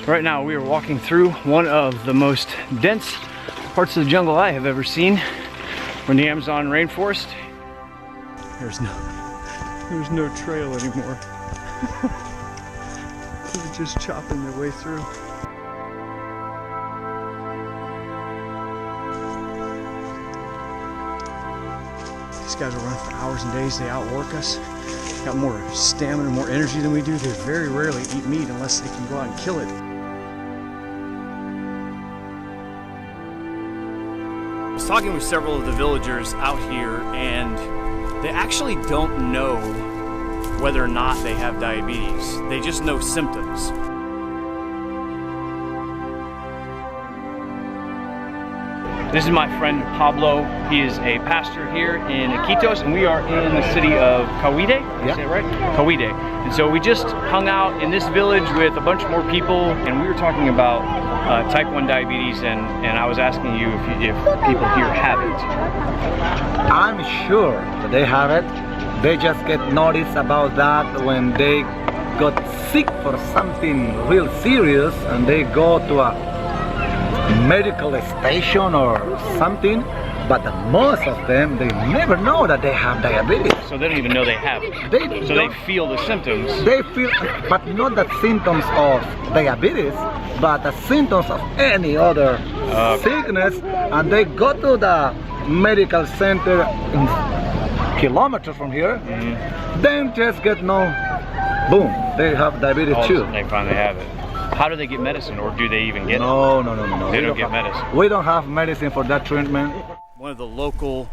Right now we are walking through one of the most dense parts of the jungle I have ever seen. We're in the Amazon rainforest. There's no trail anymore. They're just chopping their way through. These guys will run for hours and days. They outwork us. Got more stamina, more energy than we do. They very rarely eat meat unless they can go out and kill it. I was talking with several of the villagers out here, and they actually don't know whether or not they have diabetes. They just know symptoms. This is my friend Pablo. He is a pastor here in Iquitos, and we are in the city of Cawide. Did I say it right? Cawide. And so we just hung out in this village with a bunch more people, and we were talking about type 1 diabetes, and I was asking you if people here have it. I'm sure that they have it. They just get noticed about that when they got sick for something real serious, and they go to a medical station or something, but most of them, they never know that they have diabetes. So they don't even know they have it. They feel the symptoms. They feel, but not the symptoms of diabetes, but the symptoms of any other sickness, and they go to the medical center kilometers from here, then just get boom, they have diabetes too. They finally have it. How do they get medicine, or do they even get it? No. They don't get medicine. We don't have medicine for that treatment. One of the local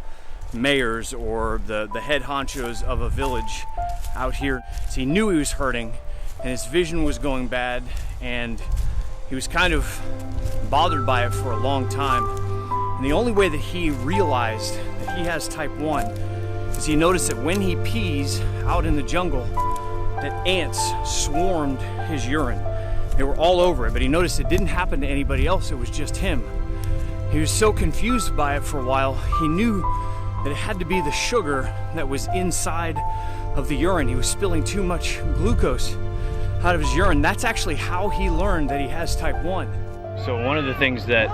mayors, or the head honchos of a village out here, so he knew he was hurting, and his vision was going bad, and he was kind of bothered by it for a long time. And the only way that he realized that he has type 1 is he noticed that when he pees out in the jungle, that ants swarmed his urine. They were all over it, but he noticed it didn't happen to anybody else, it was just him. He was so confused by it for a while, he knew that it had to be the sugar that was inside of the urine. He was spilling too much glucose out of his urine. That's actually how he learned that he has type 1. So one of the things that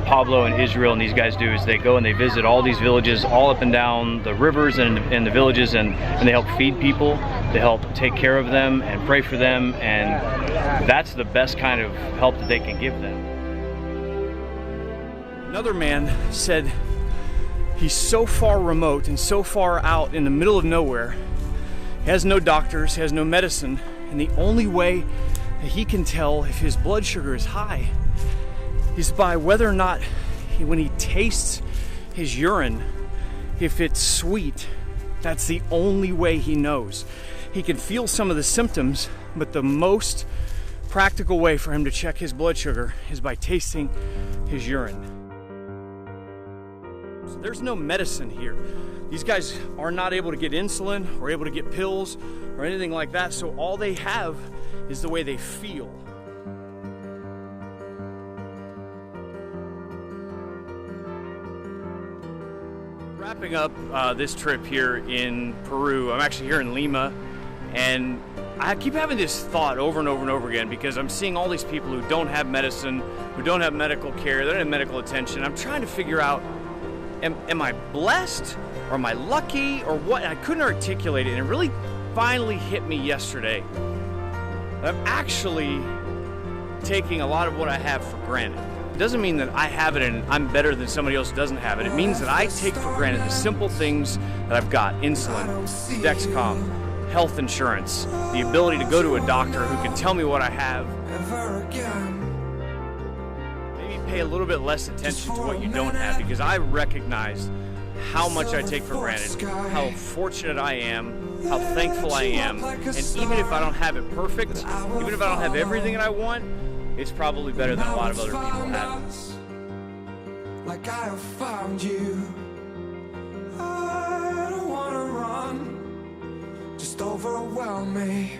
Pablo and Israel and these guys do is they go and they visit all these villages all up and down the rivers and the villages, and they help feed people, they help take care of them and pray for them, and that's the best kind of help that they can give them. Another man said he's so far remote and so far out in the middle of nowhere, he has no doctors, he has no medicine, and the only way that he can tell if his blood sugar is high is by whether or not, when he tastes his urine, if it's sweet. That's the only way he knows. He can feel some of the symptoms, but the most practical way for him to check his blood sugar is by tasting his urine. So there's no medicine here. These guys are not able to get insulin or able to get pills or anything like that, so all they have is the way they feel. Wrapping up this trip here in Peru, I'm actually here in Lima, and I keep having this thought over and over and over again because I'm seeing all these people who don't have medicine, who don't have medical care, they don't have medical attention. I'm trying to figure out, am I blessed or am I lucky or what? And I couldn't articulate it, and it really finally hit me yesterday. I'm actually taking a lot of what I have for granted. It doesn't mean that I have it and I'm better than somebody else who doesn't have it. It means that I take for granted the simple things that I've got: insulin, Dexcom, health insurance, the ability to go to a doctor who can tell me what I have. Maybe pay a little bit less attention to what you don't have, because I recognize how much I take for granted, how fortunate I am, how thankful I am. And even if I don't have it perfect, even if I don't have everything that I want, it's probably better than a lot of other people have. Like I have found you. I don't wanna run, just overwhelm me.